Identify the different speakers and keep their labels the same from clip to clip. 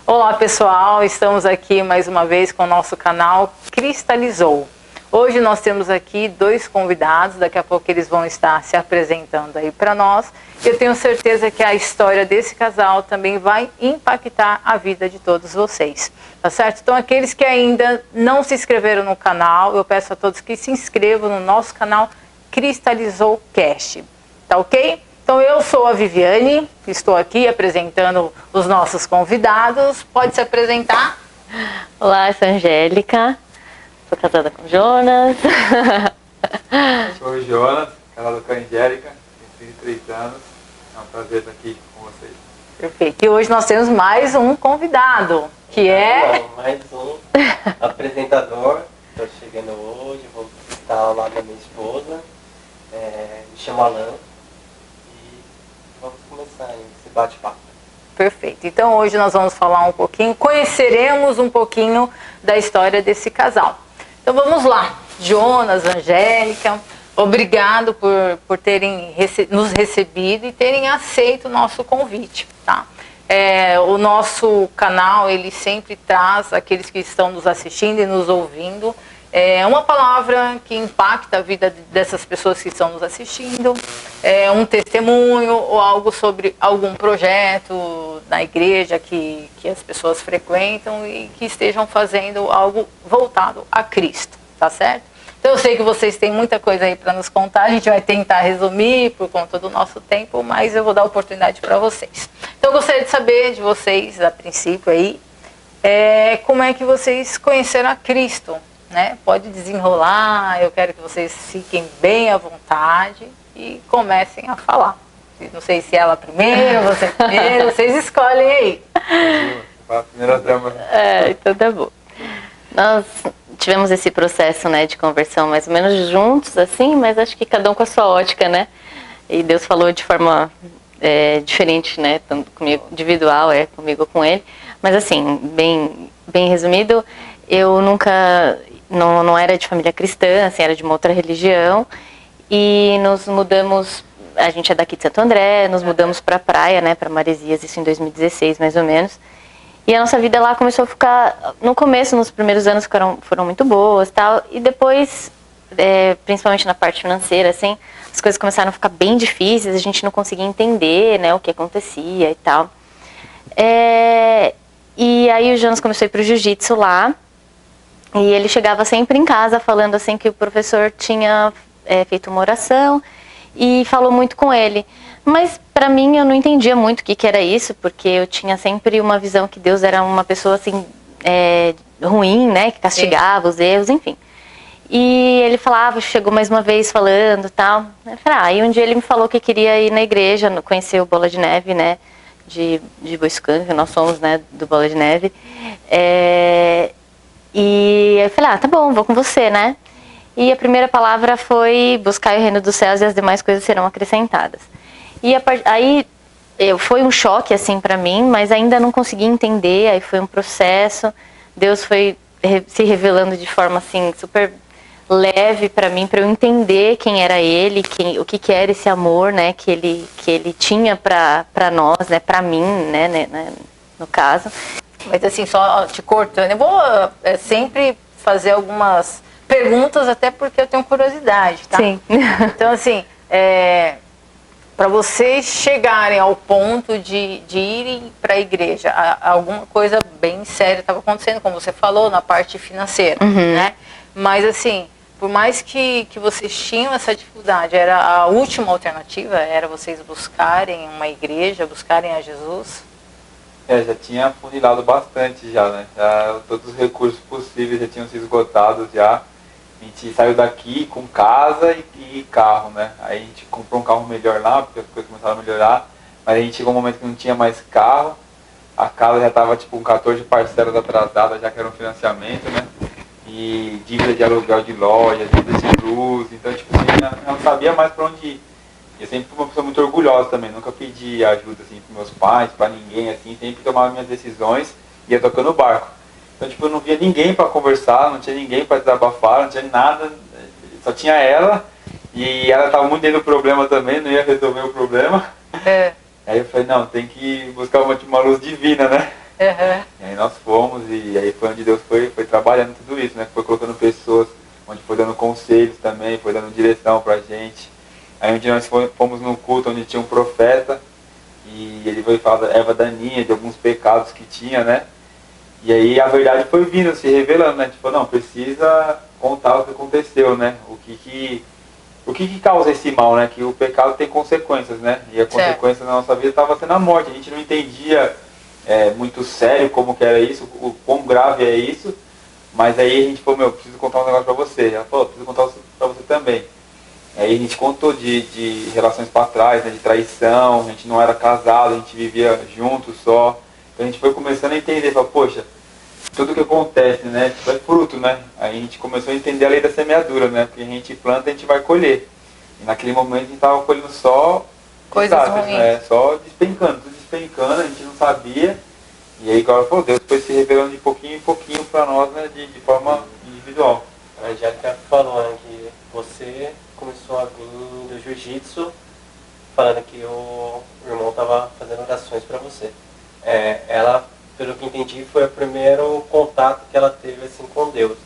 Speaker 1: Olá pessoal, estamos aqui mais uma vez com o nosso canal Cristalizou. Hoje nós temos aqui dois convidados, daqui a pouco eles vão estar se apresentando aí para nós. Eu tenho certeza que a história desse casal também vai impactar a vida de todos vocês, tá certo? Então aqueles que ainda não se inscreveram no canal, eu peço a todos que se inscrevam no nosso canal Cristalizou Cast, tá ok? Então eu sou a Viviane, estou aqui apresentando os nossos convidados. Pode se apresentar?
Speaker 2: Olá, eu sou a Angélica, sou casada com o Jonas.
Speaker 3: Eu sou o Jonas, casado com a Angélica, tenho 33 anos. É um prazer estar aqui com vocês.
Speaker 1: Perfeito. E hoje nós temos mais um convidado, que é...
Speaker 4: Mais um apresentador. Estou chegando hoje, vou estar ao lado da minha esposa. Me chamo Alan. Vamos começar esse bate-papo.
Speaker 1: Perfeito. Então hoje nós vamos falar um pouquinho, conheceremos um pouquinho da história desse casal. Então vamos lá. Jonas, Angélica, obrigado por terem nos recebido e terem aceito o nosso convite, tá? O nosso canal, ele sempre traz aqueles que estão nos assistindo e nos ouvindo uma palavra que impacta a vida dessas pessoas que estão nos assistindo, um testemunho ou algo sobre algum projeto na igreja que as pessoas frequentam e que estejam fazendo algo voltado a Cristo, tá certo? Então eu sei que vocês têm muita coisa aí para nos contar, a gente vai tentar resumir por conta do nosso tempo, mas eu vou dar oportunidade para vocês. Então eu gostaria de saber de vocês, a princípio aí, como é que vocês conheceram a Cristo, né? Pode desenrolar, eu quero que vocês fiquem bem à vontade e comecem a falar. Não sei se ela primeiro, você primeiro, vocês escolhem aí.
Speaker 3: A primeira dama.
Speaker 2: Então tá bom. Nós tivemos esse processo, né, de conversão mais ou menos juntos, assim, mas acho que cada um com a sua ótica, né? E Deus falou de forma diferente, né? Tanto comigo, individual, comigo com ele. Mas assim, bem resumido, eu nunca... Não era de família cristã, assim, era de uma outra religião. E nos mudamos, a gente é daqui de Santo André, nos mudamos para a praia, né, para Maresias, isso em 2016 mais ou menos. E a nossa vida lá começou a ficar, no começo, nos primeiros anos foram muito boas, tal. E depois, principalmente na parte financeira, assim, as coisas começaram a ficar bem difíceis, a gente não conseguia entender, né, o que acontecia e tal. E aí o Jonas começou a ir para o jiu-jitsu lá. E ele chegava sempre em casa falando assim que o professor tinha feito uma oração e falou muito com ele. Mas para mim eu não entendia muito o que era isso, porque eu tinha sempre uma visão que Deus era uma pessoa assim ruim, né, que castigava os erros, enfim. E ele falava, chegou mais uma vez falando tal. Eu falei, e um dia ele me falou que queria ir na igreja, conhecer o Bola de Neve, né, de Boiçucanga, nós somos, né, do Bola de Neve. E eu falei, tá bom, vou com você, né? E a primeira palavra foi buscar o reino dos céus e as demais coisas serão acrescentadas. E aí foi um choque assim para mim, mas ainda não consegui entender, aí foi um processo. Deus foi se revelando de forma assim super leve para mim, para eu entender quem era ele, o que era esse amor, né, que ele tinha para nós, né, para mim, né, no caso.
Speaker 1: Mas assim, só te cortando, eu vou sempre fazer algumas perguntas, até porque eu tenho curiosidade, tá?
Speaker 2: Sim.
Speaker 1: Então assim, para vocês chegarem ao ponto de irem para a igreja, alguma coisa bem séria estava acontecendo, como você falou, na parte financeira, né? Mas assim, por mais que vocês tinham essa dificuldade, era a última alternativa, era vocês buscarem uma igreja, buscarem a Jesus?
Speaker 3: Já tinha funilado bastante já, né? Todos os recursos possíveis já tinham se esgotados já. A gente saiu daqui com casa e carro, né? Aí a gente comprou um carro melhor lá, porque as coisas começaram a melhorar. Mas a gente chegou um momento que não tinha mais carro. A casa já estava tipo com 14 parcelas atrasadas, já que era um financiamento, né? E dívida de aluguel de loja, dívida de luz. Então, tipo, eu não sabia mais para onde ir. Eu sempre fui uma pessoa muito orgulhosa também, nunca pedi ajuda assim para meus pais, para ninguém, assim, sempre tomava minhas decisões e ia tocando o barco. Então, tipo, eu não via ninguém para conversar, não tinha ninguém para desabafar, não tinha nada, só tinha ela, e ela estava muito dentro do problema também, não ia resolver o problema. Aí eu falei, não, tem que buscar uma luz divina, né?
Speaker 1: Uhum.
Speaker 3: nós fomos e aí foi onde Deus foi trabalhando tudo isso, né? Foi colocando pessoas, onde foi dando conselhos também, foi dando direção pra gente. Aí um dia nós fomos num culto onde tinha um profeta e ele foi falar da Eva Daninha, de alguns pecados que tinha, né? E aí a verdade foi vindo, se revelando, né? Tipo, não, precisa contar o que aconteceu, né? O que causa esse mal, né? Que o pecado tem consequências, né? E a consequência na nossa vida estava sendo a morte. A gente não entendia muito sério como que era isso, o quão grave é isso. Mas aí a gente falou, meu, preciso contar um negócio pra você. Ela falou, preciso contar pra você também. Aí a gente contou de relações para trás, né? De traição, a gente não era casado, a gente vivia junto só. Então a gente foi começando a entender, falou, poxa, tudo que acontece, né, tipo, é fruto, né? Aí a gente começou a entender a lei da semeadura, né? Porque a gente planta, a gente vai colher. E naquele momento a gente estava colhendo só
Speaker 1: coisas
Speaker 3: desastres,
Speaker 1: ruins,
Speaker 3: né? Só despencando, tudo despencando, a gente não sabia. E aí agora, pô, Deus foi se revelando de pouquinho em pouquinho para nós, né, de forma individual.
Speaker 4: A Angélica falou, né, que você começou a vir do jiu-jitsu falando que o irmão estava fazendo orações para você. Ela, pelo que entendi, foi o primeiro contato que ela teve assim com Deus.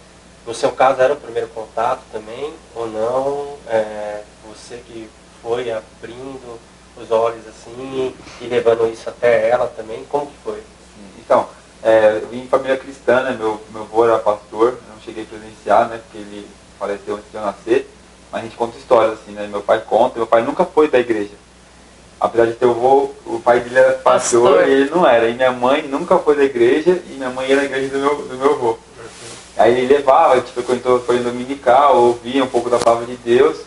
Speaker 4: No seu caso, era o primeiro contato também, ou não? Você que foi abrindo os olhos assim e levando isso até ela também, como que foi?
Speaker 3: Então, eu vim em família cristã, né? Meu avô era pastor, não cheguei a presenciar, né? Porque ele faleceu antes de eu nascer. Mas a gente conta histórias, assim, né? Meu pai conta, meu pai nunca foi da igreja. Apesar de ter o pai dele era pastor e ele não era. E minha mãe nunca foi da igreja e minha mãe ia na igreja do meu avô. Aí ele levava, a gente foi em dominical, ouvia um pouco da palavra de Deus.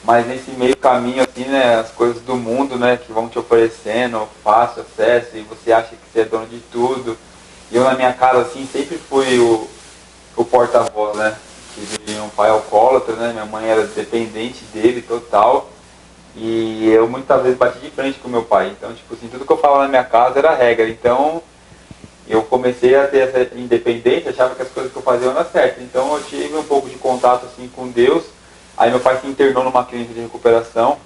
Speaker 3: Mas nesse meio caminho, assim, né, as coisas do mundo, né, que vão te oferecendo fácil acesso e você acha que você é dono de tudo. E eu na minha casa, assim, sempre fui o porta-voz, né, tive um pai alcoólatra, né, minha mãe era dependente dele total. E eu muitas vezes bati de frente com meu pai. Então, tipo assim, tudo que eu falava na minha casa era regra. Então, eu comecei a ter essa independência, achava que as coisas que eu fazia eram certas. Então, eu tive um pouco de contato, assim, com Deus. Aí meu pai se internou numa clínica de recuperação.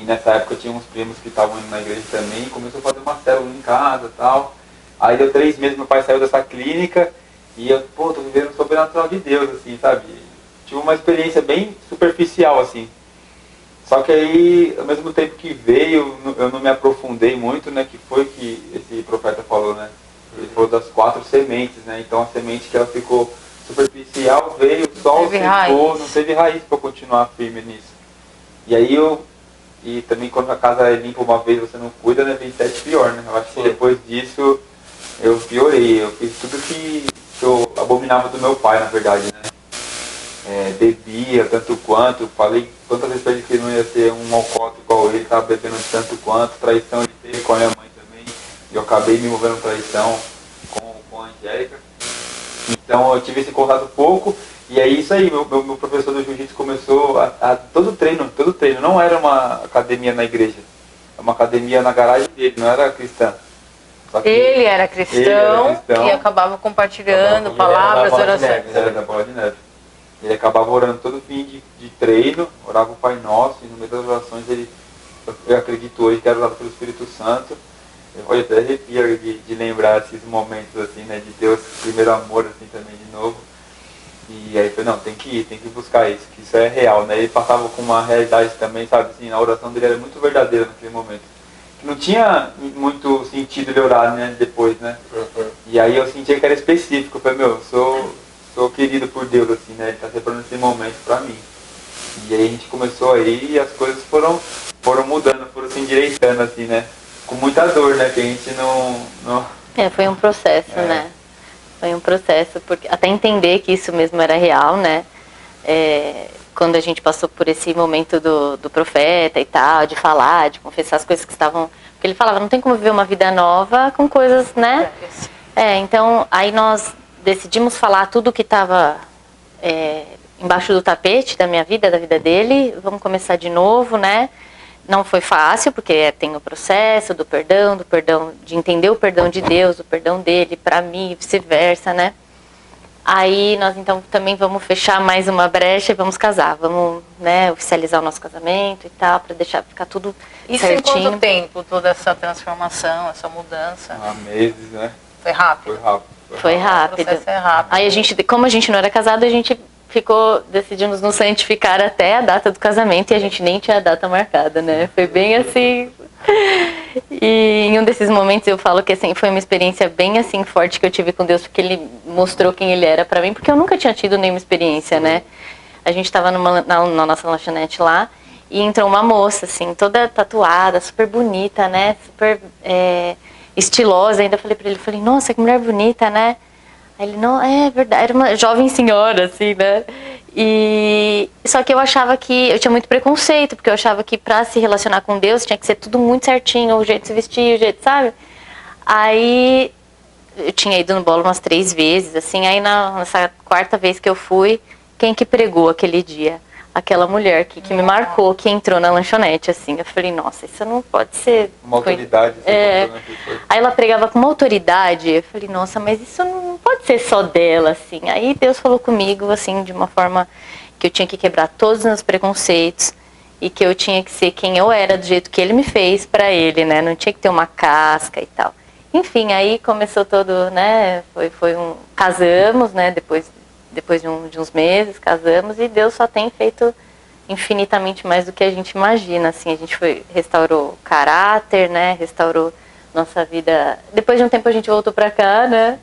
Speaker 3: E nessa época tinha uns primos que estavam indo na igreja também. E começou a fazer uma célula em casa e tal. Aí deu 3 meses, meu pai saiu dessa clínica. E eu, pô, tô vivendo o sobrenatural de Deus, assim, sabe? Tive uma experiência bem superficial, assim. Só que aí, ao mesmo tempo que veio, eu não me aprofundei muito, né? Que foi que esse profeta falou, né? Ele falou das 4 sementes, né? Então a semente que ela ficou superficial veio, o sol secou, não teve raiz para continuar firme nisso. E aí e também quando a casa é limpa uma vez você não cuida, né? Vem 7 pior, né? Eu acho que depois disso eu piorei, eu fiz tudo que eu abominava do meu pai, na verdade, né? Bebia tanto quanto, falei quantas vezes pra ele que ele não ia ser um alcoólatra igual ele, tava bebendo tanto quanto, traição ele teve com a minha mãe também, e eu acabei me envolvendo traição com a Angélica. Então eu tive esse contato pouco, e é isso aí, meu professor do jiu-jitsu começou todo treino, não era uma academia na igreja, era uma academia na garagem dele, não era cristã.
Speaker 1: Ele era cristão e acabava compartilhando palavras, orações.
Speaker 3: Era da Bola de Neve. Ele acabava orando todo fim de treino, orava o Pai Nosso, e no meio das orações eu acredito hoje que era orado pelo Espírito Santo. Eu até arrepio de lembrar esses momentos assim, né, de Deus, primeiro amor assim também de novo. E aí eu falei, não, tem que ir buscar isso, que isso é real, né? Ele passava com uma realidade também, sabe, assim, a oração dele era muito verdadeira naquele momento. Que não tinha muito sentido ele orar, né, depois, né? E aí eu sentia que era específico, eu falei, meu, sou querido por Deus, assim, né? Ele está separando esse momento para mim. E aí a gente começou aí e as coisas foram mudando, foram se endireitando, assim, né? Com muita dor, né? Que a gente não...
Speaker 2: Foi um processo, né? Foi um processo, porque até entender que isso mesmo era real, né? Quando a gente passou por esse momento do profeta e tal, de falar, de confessar as coisas que estavam... Porque ele falava, não tem como viver uma vida nova com coisas, né? Então, aí nós decidimos falar tudo que estava embaixo do tapete da minha vida, da vida dele. Vamos começar de novo, né? Não foi fácil, porque tem o processo do perdão, de entender o perdão de Deus, o perdão dele para mim, e vice-versa, né? Aí nós então também vamos fechar mais uma brecha e vamos casar, vamos, né, oficializar o nosso casamento e tal, para deixar ficar tudo
Speaker 1: isso
Speaker 2: certinho.
Speaker 1: Em quanto tempo toda essa transformação, essa mudança?
Speaker 3: Há meses, né?
Speaker 1: Foi rápido?
Speaker 3: Foi rápido.
Speaker 2: Foi
Speaker 1: O
Speaker 2: rápido.
Speaker 1: processo é rápido.
Speaker 2: Aí a gente, como a gente não era casado, a gente decidimos nos santificar até a data do casamento e a gente nem tinha a data marcada, né? Foi bem assim. E em um desses momentos eu falo que assim, foi uma experiência bem assim forte que eu tive com Deus, porque Ele mostrou quem Ele era pra mim, porque eu nunca tinha tido nenhuma experiência, né? A gente tava na nossa lanchonete lá e entrou uma moça, assim, toda tatuada, super bonita, né? Super estilosa. Ainda falei pra ele, falei, nossa, que mulher bonita, né? Aí ele, não, é verdade, era uma jovem senhora, assim, né? E só que eu achava que eu tinha muito preconceito, porque eu achava que pra se relacionar com Deus tinha que ser tudo muito certinho, o jeito de se vestir, o jeito, sabe? Aí eu tinha ido no bolo umas 3 vezes, assim, aí nessa 4ª vez que eu fui, quem que pregou aquele dia? Aquela mulher que me marcou, que entrou na lanchonete, assim. Eu falei, nossa, isso não pode ser...
Speaker 3: Uma autoridade.
Speaker 2: Aí ela pregava com uma autoridade. Eu falei, nossa, mas isso não pode ser só dela, assim. Aí Deus falou comigo, assim, de uma forma que eu tinha que quebrar todos os meus preconceitos e que eu tinha que ser quem eu era, do jeito que Ele me fez pra Ele, né? Não tinha que ter uma casca e tal. Enfim, aí começou todo, né? Casamos, né? Depois de uns meses, casamos, e Deus só tem feito infinitamente mais do que a gente imagina, assim, a gente restaurou caráter, né, restaurou nossa vida. Depois de um tempo a gente voltou pra cá, né,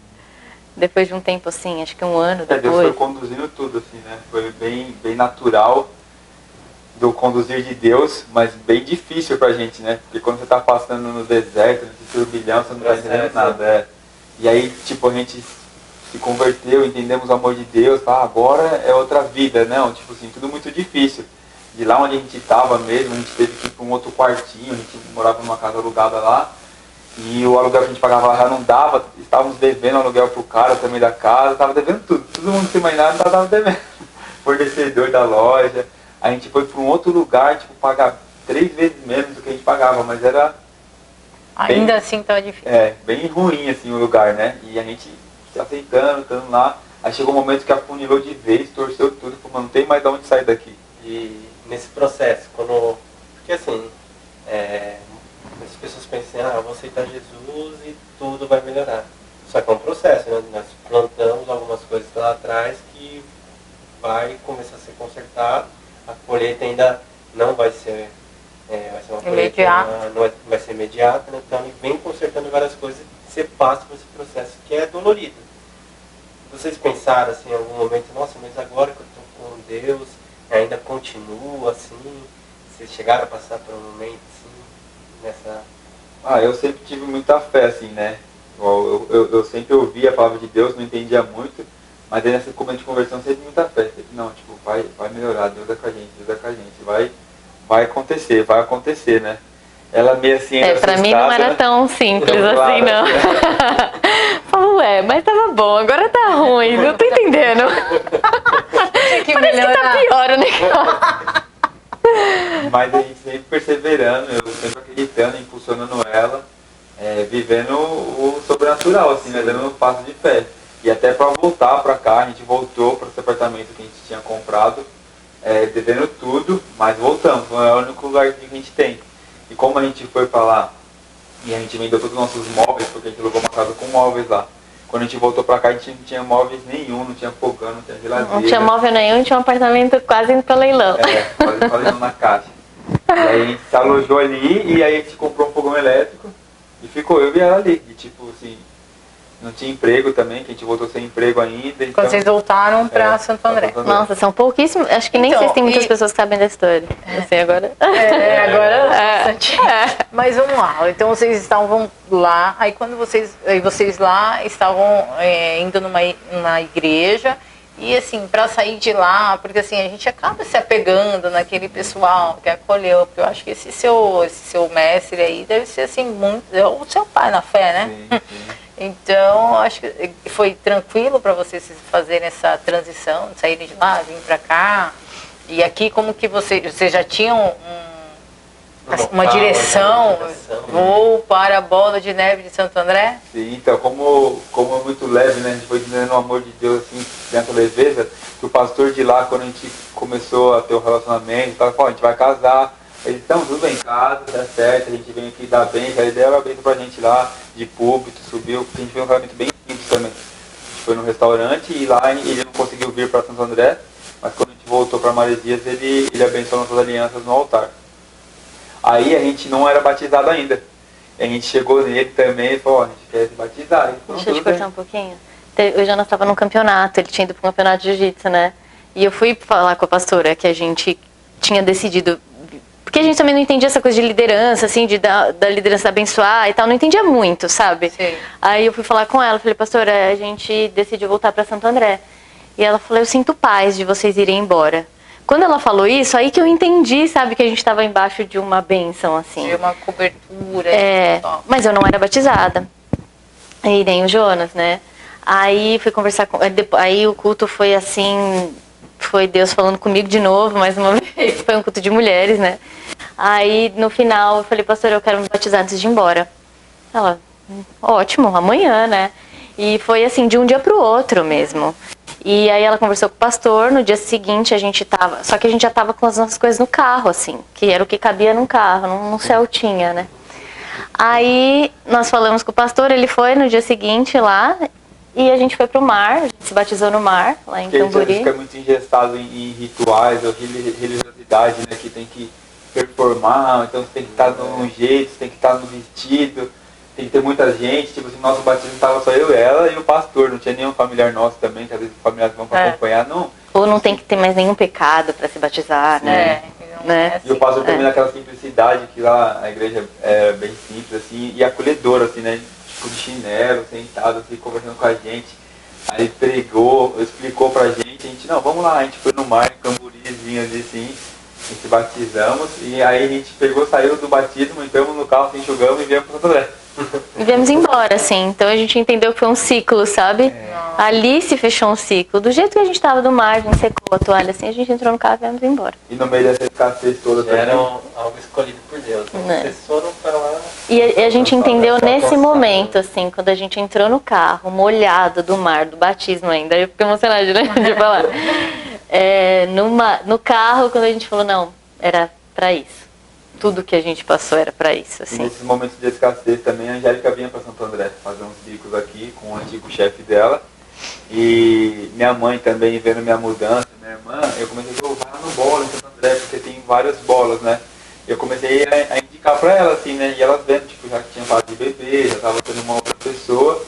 Speaker 2: depois de um tempo, assim, acho que 1 ano depois.
Speaker 3: Deus foi conduzindo tudo, assim, né, foi bem natural do conduzir de Deus, mas bem difícil pra gente, né, porque quando você tá passando no deserto, nesse turbilhão, você não tá entendendo nada, E aí, tipo, a gente se converteu, entendemos o amor de Deus, agora é outra vida, não, tipo assim, tudo muito difícil. De lá onde a gente estava mesmo, a gente teve que ir para um outro quartinho, a gente morava numa casa alugada lá, e o aluguel que a gente pagava lá já não dava, estávamos devendo aluguel pro cara também da casa, estava devendo tudo, todo mundo se imaginava estava devendo, fornecedor da loja. A gente foi para um outro lugar, tipo, pagar 3 vezes menos do que a gente pagava, mas era...
Speaker 1: Ainda assim estava difícil.
Speaker 3: Bem ruim assim o lugar, né, e a gente se aceitando, estando lá. Aí chegou um momento que afunilou de vez, torceu tudo, falou, não tem mais de onde sair daqui.
Speaker 4: E nesse processo, porque assim, as pessoas pensam, eu vou aceitar Jesus e tudo vai melhorar. Só que é um processo, né? Nós plantamos algumas coisas lá atrás que vai começar a ser consertado. A colheita ainda não vai ser, vai ser uma colheita, não vai ser imediata, né? Então ele vem consertando várias coisas. Você passa por esse processo que é dolorido. Vocês pensaram assim em algum momento, nossa, mas agora que eu estou com Deus, ainda continua assim? Vocês chegaram a passar por um momento assim, nessa...
Speaker 3: Eu sempre tive muita fé, assim, né? Eu sempre ouvia a palavra de Deus, não entendia muito, mas aí nesse momento de conversão sempre muita fé. Sempre, não, tipo, vai melhorar, Deus é com a gente, vai acontecer, né? Ela meio assim...
Speaker 2: pra mim não era tão simples assim, não. Falou, mas tava bom, agora tá ruim, não tô entendendo. Parece que tá pior o negócio.
Speaker 3: Mas a gente sempre perseverando, eu sempre acreditando, impulsionando ela, vivendo o sobrenatural, assim, né? Dando um passo de fé. E até para voltar para cá, a gente voltou para esse apartamento que a gente tinha comprado, devendo tudo, mas voltamos, é o único lugar que a gente tem. E como a gente foi para lá e a gente vendeu todos os nossos móveis, porque a gente alugou uma casa com móveis lá. Quando a gente voltou pra cá, a gente não tinha móveis nenhum, não tinha fogão, não tinha geladeira.
Speaker 2: Não tinha móvel nenhum, tinha um apartamento quase indo pra leilão.
Speaker 3: Quase indo na caixa. E aí a gente se alojou ali e aí a gente comprou um fogão elétrico e ficou eu e ela ali. E tipo assim, não tinha emprego também, que a gente voltou sem emprego ainda. Então...
Speaker 1: Quando vocês voltaram pra Santo André.
Speaker 2: Nossa, são pouquíssimos. Acho que nem sei se tem muitas pessoas que sabem da história. Assim, agora.
Speaker 1: Agora. Mas vamos lá. Então vocês estavam lá. Aí quando vocês lá estavam indo numa igreja. E assim, para sair de lá, porque assim, a gente acaba se apegando naquele pessoal que acolheu, porque eu acho que esse seu mestre aí deve ser assim, muito, o seu pai na fé, né?
Speaker 3: Sim, sim.
Speaker 1: Então, acho que foi tranquilo para vocês fazerem essa transição, saírem de lá, vir para cá. E aqui, como que vocês já tinham uma direção, vou para a Bola de Neve de Santo André?
Speaker 3: Sim, então, como é muito leve, né? A gente foi entendendo o amor de Deus, assim, dentro da leveza, que o pastor de lá, quando a gente começou a ter o relacionamento, falou, a gente vai casar, Eles estão tudo bem em casa, tá certo, a gente vem aqui dar bênção, a ideia era a bênção pra gente lá, de púlpito, subiu, porque a gente fez um casamento bem simples também. A gente foi no restaurante e lá ele não conseguiu vir para Santo André, mas quando a gente voltou para Maresias, ele abençoou nossas alianças no altar. Aí a gente não era batizado ainda. A gente chegou nele também e falou, ó, a gente quer se batizar.
Speaker 2: Deixa eu te cortar um pouquinho. O Jonas estava num campeonato, ele tinha ido para um campeonato de jiu-jitsu, né? E eu fui falar com a pastora que a gente tinha decidido, porque a gente também não entendia essa coisa de liderança, assim, da liderança abençoar e tal, não entendia muito, sabe?
Speaker 1: Sim.
Speaker 2: Aí eu fui falar com ela, falei, pastora, a gente decidiu voltar para Santo André. E ela falou, eu sinto paz de vocês irem embora. Quando ela falou isso, aí que eu entendi, sabe, que a gente estava embaixo de uma bênção, assim.
Speaker 1: De uma cobertura.
Speaker 2: Mas eu não era batizada. E nem o Jonas, né? Aí fui conversar com... Aí o culto foi assim... Foi Deus falando comigo de novo, mais uma vez. Foi um culto de mulheres, né? Aí no final eu falei, pastor, eu quero me batizar antes de ir embora. Ela, ótimo, amanhã, né? E foi assim, de um dia pro outro mesmo. E aí ela conversou com o pastor, no dia seguinte a gente tava... Só que a gente já tava com as nossas coisas no carro, assim. Que era o que cabia num carro, num Celtinha, né? Aí nós falamos com o pastor, ele foi no dia seguinte lá... E a gente foi pro mar, a gente se batizou no mar, lá em Camburi.
Speaker 3: Porque a gente fica muito engessado em rituais, ou religiosidade, né? Que tem que performar, então você tem que estar num jeito, você tem que estar no vestido, tem que ter muita gente. Tipo assim, nosso batismo estava só eu, ela e o pastor, não tinha nenhum familiar nosso também, que às vezes os familiares vão para acompanhar, não.
Speaker 2: Ou não tem que ter mais nenhum pecado para se batizar, né?
Speaker 1: Né?
Speaker 3: E o pastor também naquela simplicidade, que lá a igreja é bem simples, assim, e acolhedora, assim, né? De chinelo, sentado, assim, conversando com a gente. Aí ele pregou, explicou pra gente, a gente, não, vamos lá, a gente foi no mar, em Camburizinho, assim, a gente batizamos, e aí a gente pegou, saiu do batismo, entramos no carro, se enxugamos e viemos para Santo André.
Speaker 2: E viemos embora, assim, então a gente entendeu que foi um ciclo, sabe? Ali se fechou um ciclo. Do jeito que a gente tava do mar, a gente secou a toalha, assim, a gente entrou no carro e viemos embora.
Speaker 3: E no meio dessa escassez toda também.
Speaker 4: Era algo escolhido por Deus. Né? Vocês foram para lá.
Speaker 2: E a gente entendeu nesse momento, assim, quando a gente entrou no carro, molhado do mar, do batismo ainda, eu fiquei emocionada, né, de falar. No carro, quando a gente falou, não, era pra isso. Tudo que a gente passou era pra isso, assim.
Speaker 3: E nesses momentos de escassez também, a Angélica vinha para Santo André fazer uns bicos aqui com o antigo chefe dela. E minha mãe também, vendo minha mudança, minha irmã, eu comecei a jogar no bola em Santo André, porque tem várias bolas, né? Eu comecei a indicar pra ela, assim, né? E elas vendo, tipo, já que tinha parado de beber, já tava tendo uma outra pessoa.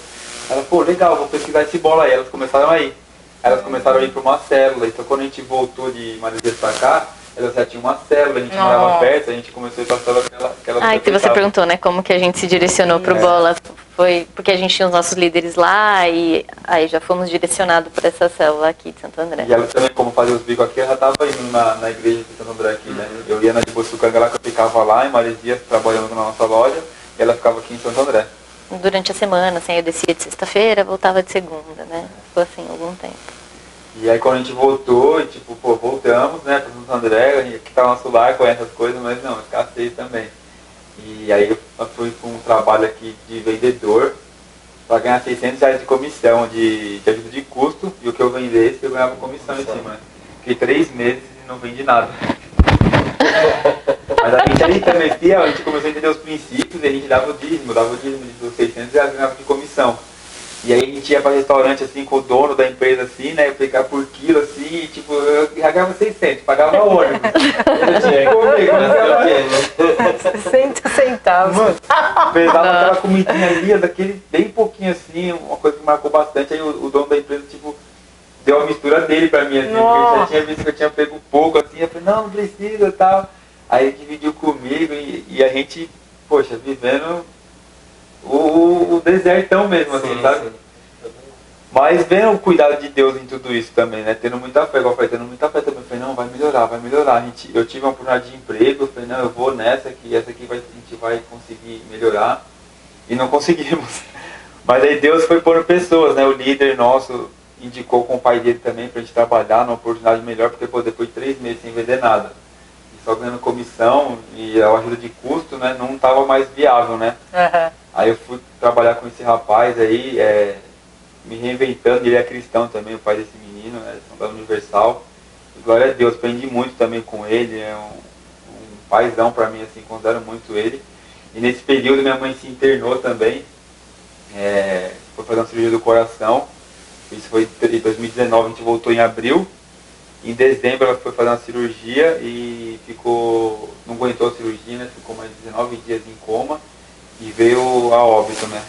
Speaker 3: Ela, pô, legal, vou pesquisar esse bola aí. Elas começaram a ir. Elas começaram a ir pra uma célula. Então quando a gente voltou de Maresias pra cá, elas já tinham uma célula, a gente morava perto, a gente começou a ir pra célula que ela
Speaker 2: que você perguntou, né, como que a gente se direcionou pro bola. Foi porque a gente tinha os nossos líderes lá e aí já fomos direcionados para essa célula aqui de Santo André.
Speaker 3: E ela também, como fazia os bicos aqui, ela já estava indo na igreja de Santo André aqui, né? Eu ia na de Boçucanga lá, que eu ficava lá em Maresias, trabalhando na nossa loja, e ela ficava aqui em Santo André.
Speaker 2: Durante a semana, assim, eu descia de sexta-feira, voltava de segunda, né? Ficou assim algum tempo.
Speaker 3: E aí quando a gente voltou, e tipo, pô, voltamos, né, para Santo André, aqui tá nosso lar, conhece as coisas, mas não, escassei também. E aí eu fui para um trabalho aqui de vendedor, para ganhar R$600 de comissão, de ajuda de custo, e o que eu vendesse eu ganhava comissão em cima. Fiquei 3 meses e não vendi nada. Mas a gente também fiel, a gente começou a entender os princípios e a gente dava o dízimo dos R$600 e ganhava de comissão. E aí a gente ia para restaurante assim com o dono da empresa assim, né? Pegar por quilo assim, e, tipo, eu ganhava 600, pagava ônibus.
Speaker 1: Eu 60 centavos.
Speaker 3: Mano, pesava aquela comidinha ali, daquele bem pouquinho assim, uma coisa que marcou bastante. Aí o dono da empresa, tipo, deu a mistura dele pra mim, assim, porque ele já tinha visto que eu tinha pego pouco assim, eu falei, não precisa e tal. Aí ele dividiu comigo e a gente, poxa, vivendo o desertão mesmo, assim, sim, sabe? Sim. Mas vendo o cuidado de Deus em tudo isso também, né? Tendo muita fé, igual eu falei, tendo muita fé também. Eu falei, não, vai melhorar, vai melhorar. Eu tive uma oportunidade de emprego, eu falei, não, eu vou nessa aqui, essa aqui a gente vai conseguir melhorar. E não conseguimos. Mas aí Deus foi pondo pessoas, né? O líder nosso indicou com o pai dele também pra gente trabalhar numa oportunidade melhor, porque pô, depois de 3 meses sem vender nada, e só ganhando comissão e a ajuda de custo, né? Não estava mais viável, né?
Speaker 1: Uhum.
Speaker 3: Aí eu fui trabalhar com esse rapaz aí, me reinventando, ele é cristão também, o pai desse menino, né, são da Universal. E glória a Deus, aprendi muito também com ele, é um paizão pra mim, assim, considero muito ele. E nesse período minha mãe se internou também, foi fazer uma cirurgia do coração. Isso foi em 2019, a gente voltou em abril. Em dezembro ela foi fazer uma cirurgia e não aguentou a cirurgia, né? Ficou mais 19 dias em coma e veio a óbito, né?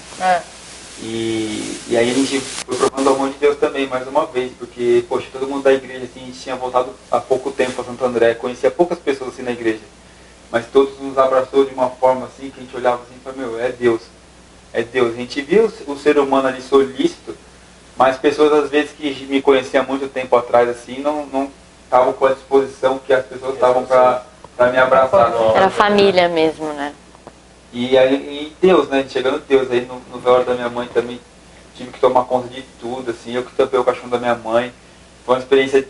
Speaker 3: E aí a gente foi provando o amor de Deus também, mais uma vez, porque, poxa, todo mundo da igreja, assim, a gente tinha voltado há pouco tempo a Santo André, conhecia poucas pessoas assim na igreja, mas todos nos abraçou de uma forma assim, que a gente olhava assim e falava, meu, é Deus. É Deus. A gente viu o ser humano ali solícito, mas pessoas às vezes que me conheciam há muito tempo atrás, assim, não estavam com a disposição que as pessoas estavam para me abraçar.
Speaker 2: Era família mesmo, né?
Speaker 3: E aí Deus, né? Chegando Deus, aí no velório da minha mãe também tive que tomar conta de tudo, assim, eu que tampei o caixão da minha mãe. Foi uma experiência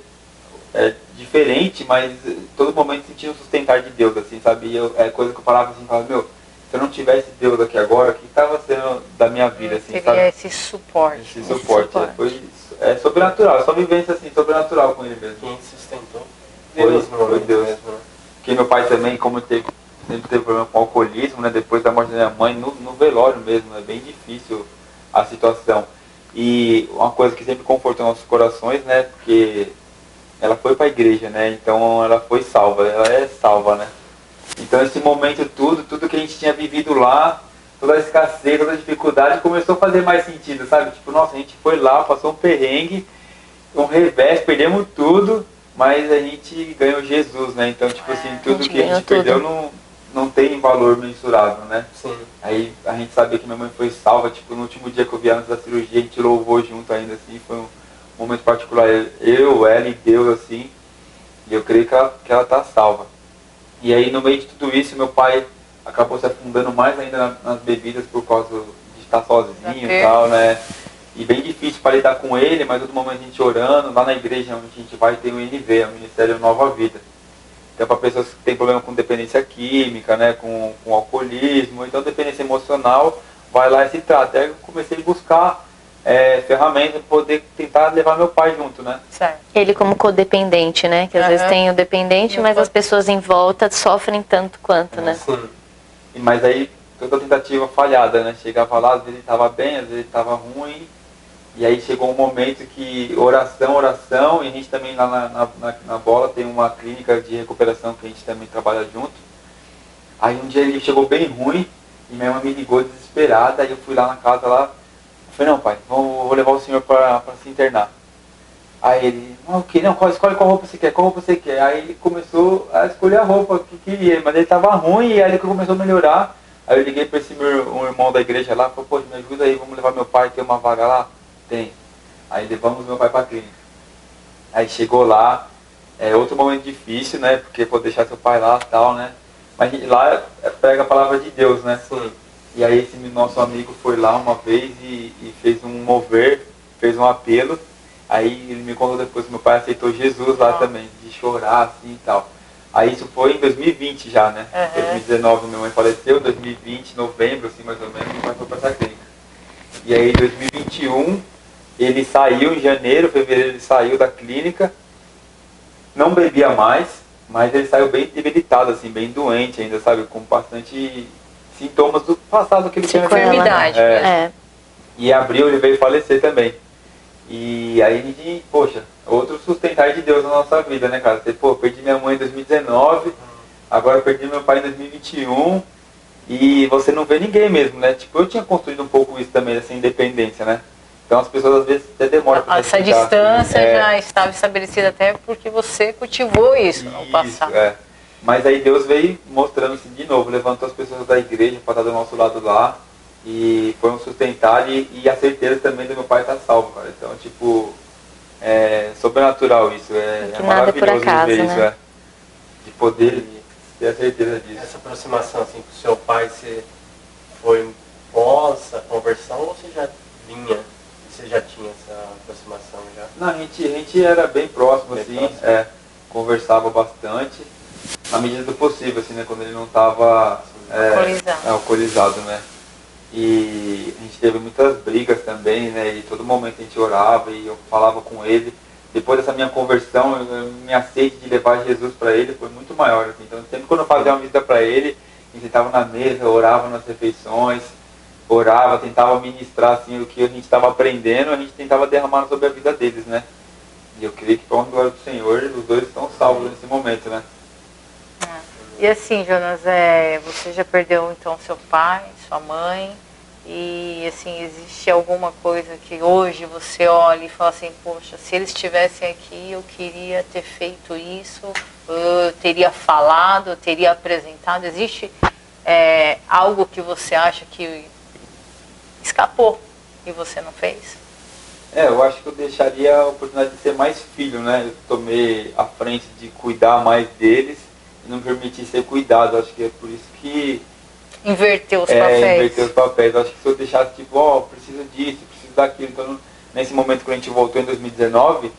Speaker 3: diferente, mas todo momento senti o sustentar de Deus, assim, sabe? E é coisa que eu parava assim e falava, meu, se eu não tivesse Deus aqui agora, o que estava sendo da minha vida, assim,
Speaker 1: Seria
Speaker 3: sabe?
Speaker 1: esse suporte.
Speaker 3: Esse suporte. Foi sobrenatural, é só vivência assim, sobrenatural com ele mesmo.
Speaker 4: Quem sustentou?
Speaker 3: Foi Deus.
Speaker 4: Mesmo, né?
Speaker 3: Porque meu pai também, como sempre teve problema com alcoolismo, né? Depois da morte da minha mãe, no velório mesmo, é bem difícil a situação. E uma coisa que sempre confortou nossos corações, né? Porque ela foi para a igreja, né? Então ela foi salva, ela é salva, né? Então esse momento tudo que a gente tinha vivido lá, toda a escassez, toda a dificuldade, começou a fazer mais sentido, sabe? Tipo, nossa, a gente foi lá, passou um perrengue, um revés, perdemos tudo, mas a gente ganhou Jesus, né? Então, tipo assim, tudo que a gente perdeu não tem valor mensurável, né?
Speaker 4: Sim.
Speaker 3: Aí a gente sabia que minha mãe foi salva, tipo, no último dia que eu vi antes da cirurgia, a gente louvou junto ainda, assim, foi um momento particular, eu, ela e Deus, assim, e eu creio que ela tá salva. E aí, no meio de tudo isso, meu pai acabou se afundando mais ainda nas bebidas por causa de estar sozinho e tal, né? E bem difícil para lidar com ele, mas todo momento a gente orando, lá na igreja onde a gente vai tem o NV, o Ministério Nova Vida. Então para pessoas que têm problema com dependência química, né, com alcoolismo, então dependência emocional, vai lá e se trata. Aí eu comecei a buscar ferramentas para poder tentar levar meu pai junto, né?
Speaker 1: Certo.
Speaker 2: Ele como codependente, né? Que às vezes tem o dependente, mas as pessoas em volta sofrem tanto quanto, né?
Speaker 4: Sim.
Speaker 3: Mas aí toda tentativa falhada, né? Chegava lá, às vezes ele estava bem, às vezes ele estava ruim. E aí chegou um momento que oração, e a gente também lá na Bola tem uma clínica de recuperação que a gente também trabalha junto. Aí um dia ele chegou bem ruim, e minha mãe me ligou desesperada, aí eu fui lá na casa lá, eu falei, não pai, vou levar o senhor para se internar. Aí ele, não, o que? Não, escolhe qual roupa você quer. Aí ele começou a escolher a roupa que queria, mas ele estava ruim, e aí ele começou a melhorar. Aí eu liguei para um irmão da igreja lá, falei, pô, me ajuda aí, vamos levar meu pai, tem uma vaga lá? Tem. Aí levamos meu pai para a clínica. Aí chegou lá, outro momento difícil, né, porque pô, deixar seu pai lá e tal, né. Mas lá prega a palavra de Deus, né.
Speaker 4: Sim.
Speaker 3: E aí esse nosso amigo foi lá uma vez e fez um mover, fez um apelo. Aí ele me contou depois que meu pai aceitou Jesus lá também, de chorar assim e tal. Aí isso foi em 2020 já, né? 2019 minha mãe faleceu, 2020, novembro, assim mais ou menos, meu pai foi para essa clínica. E aí em 2021, ele saiu em janeiro, fevereiro ele saiu da clínica, não bebia mais, mas ele saiu bem debilitado, assim, bem doente ainda, sabe? Com bastante sintomas do passado que ele tinha.
Speaker 1: Enfermidade.
Speaker 3: E em abril ele veio falecer também. E aí a gente, poxa, outro sustentar de Deus na nossa vida, né, cara? Você, pô, perdi minha mãe em 2019, agora eu perdi meu pai em 2021, e você não vê ninguém mesmo, né? Tipo, eu tinha construído um pouco isso também, essa independência, né? Então as pessoas às vezes até demoram para
Speaker 1: essa distância já estava estabelecida até porque você cultivou isso no passado.
Speaker 3: Mas aí Deus veio mostrando-se de novo, levantou as pessoas da igreja para estar do nosso lado lá. E foi um sustentar e a certeza também do meu pai estar salvo, cara. Então, tipo, sobrenatural isso. É maravilhoso
Speaker 2: acaso,
Speaker 3: ver
Speaker 2: né?
Speaker 3: isso, de poder ter a certeza disso.
Speaker 4: Essa aproximação assim, com o seu pai, você foi pós a conversão ou você já vinha? Você já tinha essa aproximação já?
Speaker 3: Não, a gente era bem próximo,
Speaker 4: Bem
Speaker 3: assim,
Speaker 4: próximo.
Speaker 3: Conversava bastante, na medida do possível, assim, né, quando ele não estava alcoolizado, né. E a gente teve muitas brigas também, né, e todo momento a gente orava e eu falava com ele, depois dessa minha conversão, minha sede de levar Jesus para ele foi muito maior. Assim. Então, sempre quando eu fazia uma visita para ele, a gente sentava na mesa, orava nas refeições, orava, tentava ministrar assim, o que a gente estava aprendendo, a gente tentava derramar sobre a vida deles, né? E eu creio que, para a glória do Senhor, os dois estão salvos nesse momento, né?
Speaker 1: E assim, Jonas, você já perdeu então seu pai, sua mãe, e assim, existe alguma coisa que hoje você olha e fala assim, poxa, se eles estivessem aqui, eu queria ter feito isso, eu teria falado, eu teria apresentado, existe algo que você acha que escapou e você não fez?
Speaker 3: Eu acho que eu deixaria a oportunidade de ser mais filho, né? Eu tomei a frente de cuidar mais deles e não permitir ser cuidado. Acho que é por isso que...
Speaker 1: Inverter os papéis.
Speaker 3: Inverter os papéis. Acho que se eu deixasse, tipo, preciso disso, preciso daquilo. Então, nesse momento que a gente voltou em 2019,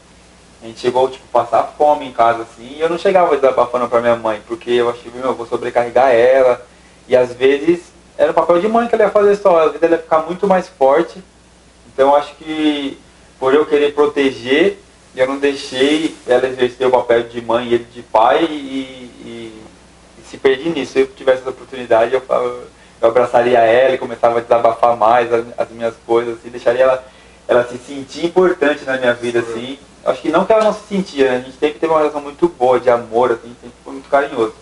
Speaker 3: a gente chegou, tipo, passar fome em casa, assim, e eu não chegava desabafando pra minha mãe, porque eu achei, eu vou sobrecarregar ela. E às vezes, era o papel de mãe que ela ia fazer só. Às vezes ela ia ficar muito mais forte. Então, acho que por eu querer proteger, eu não deixei ela exercer o papel de mãe e ele de pai e se perdi nisso. Se eu tivesse essa oportunidade, eu abraçaria ela e começava a desabafar mais as minhas coisas, assim, deixaria ela se sentir importante na minha vida, assim. Acho que não que ela não se sentia, né? A gente sempre teve uma relação muito boa, de amor, assim, sempre foi muito carinhoso.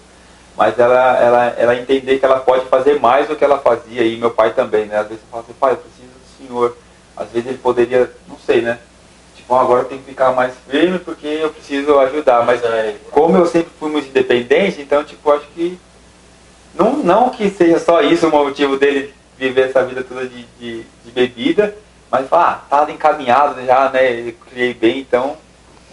Speaker 3: Mas ela entender que ela pode fazer mais do que ela fazia, e meu pai também, né? Às vezes eu falo assim, pai, eu preciso do senhor. Às vezes ele poderia, não sei, né? Tipo, agora eu tenho que ficar mais firme porque eu preciso ajudar. Mas como eu sempre fui muito independente, então, tipo, acho que... Não que seja só isso o motivo dele viver essa vida toda de bebida, mas, tá encaminhado já, né? Eu criei bem, então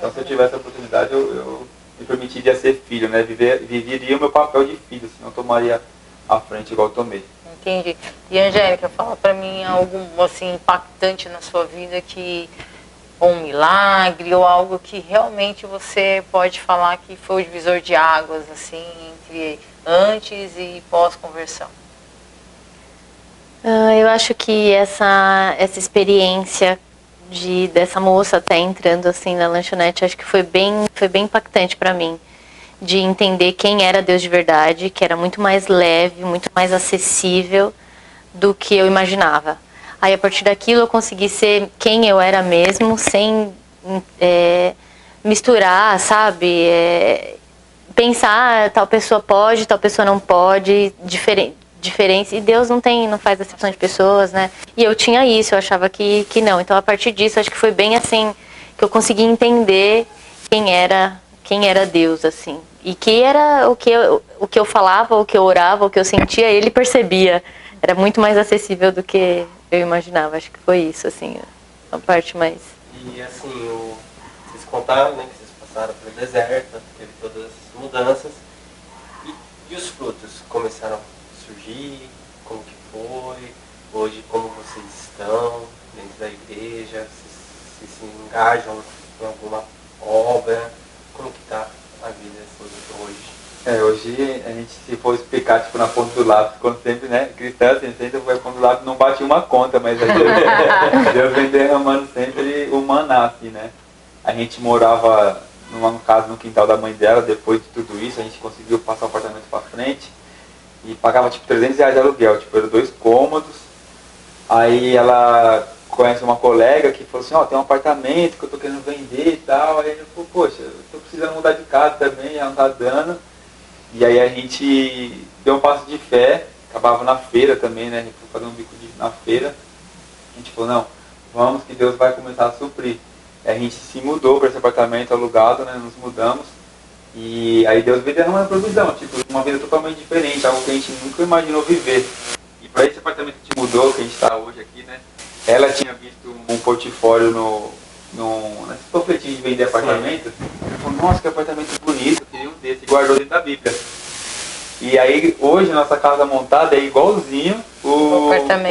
Speaker 3: se eu tivesse a oportunidade, eu me permitiria ser filho, né? Viveria o meu papel de filho, senão eu tomaria a frente igual eu tomei.
Speaker 1: Entendi. E Angélica, fala pra mim algo assim impactante na sua vida, que ou um milagre ou algo que realmente você pode falar que foi o divisor de águas assim entre antes e pós-conversão.
Speaker 2: Eu acho que essa experiência dessa moça até entrando assim na lanchonete, acho que foi bem impactante para mim, de entender quem era Deus de verdade, que era muito mais leve, muito mais acessível do que eu imaginava. Aí a partir daquilo eu consegui ser quem eu era mesmo, sem misturar, sabe? Pensar, tal pessoa pode, tal pessoa não pode, diferença. E Deus não faz acepção de pessoas, né? E eu tinha isso, eu achava que não. Então a partir disso, acho que foi bem assim que eu consegui entender quem era Deus, assim. E que era o que eu falava, o que eu orava, o que eu sentia, ele percebia. Era muito mais acessível do que eu imaginava. Acho que foi isso, assim, a parte mais...
Speaker 4: E assim, vocês contaram, né, que vocês passaram pelo deserto, teve todas essas mudanças. E os frutos começaram a surgir? Como que foi? Hoje, como vocês estão dentro da igreja? Vocês se engajam em alguma obra? Como que está a vida hoje?
Speaker 3: Hoje a gente, se for explicar, tipo, na ponta do lápis, quando sempre, né, cristã, assim, sempre foi a ponta do lápis, não bate uma conta, mas Deus vem derramando sempre o maná, assim, né. A gente morava, numa casa, no quintal da mãe dela, depois de tudo isso, a gente conseguiu passar o apartamento pra frente, e pagava, tipo, R$300 de aluguel, tipo, eram 2 cômodos. Aí ela conhece uma colega que falou assim, tem um apartamento que eu tô querendo vender e tal. Aí a gente falou, poxa, eu tô precisando mudar de casa também, já não tá dando. E aí a gente deu um passo de fé, acabava na feira também, né? A gente foi fazer um bico na feira. A gente falou, não, vamos que Deus vai começar a suprir. Aí a gente se mudou para esse apartamento alugado, né? Nos mudamos. E aí Deus veio derramando a provisão, tipo, uma vida totalmente diferente, algo que a gente nunca imaginou viver. E para esse apartamento que a gente mudou, que a gente está hoje aqui, né? Ela tinha visto um portfólio nesse panfletinho de vender apartamento. Ela falou, nossa, que apartamento bonito, eu queria um desse. E guardou dentro da Bíblia. E aí, hoje, nossa casa montada é igualzinho o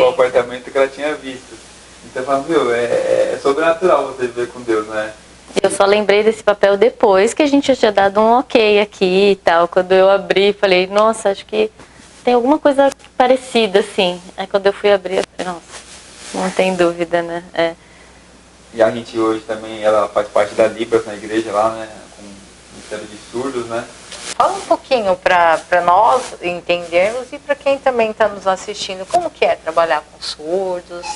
Speaker 3: apartamento que ela tinha visto. Então, eu falo, é sobrenatural você viver com Deus, né?
Speaker 2: Eu só lembrei desse papel depois que a gente já tinha dado um ok aqui e tal. Quando eu abri, falei, nossa, acho que tem alguma coisa parecida, assim. Aí quando eu fui abrir, eu falei, nossa, não tem dúvida, né?
Speaker 3: E a gente hoje também, ela faz parte da Libras na igreja lá, né? Com o Ministério de Surdos, né?
Speaker 1: Fala um pouquinho para nós entendermos e para quem também está nos assistindo, como que é trabalhar com surdos?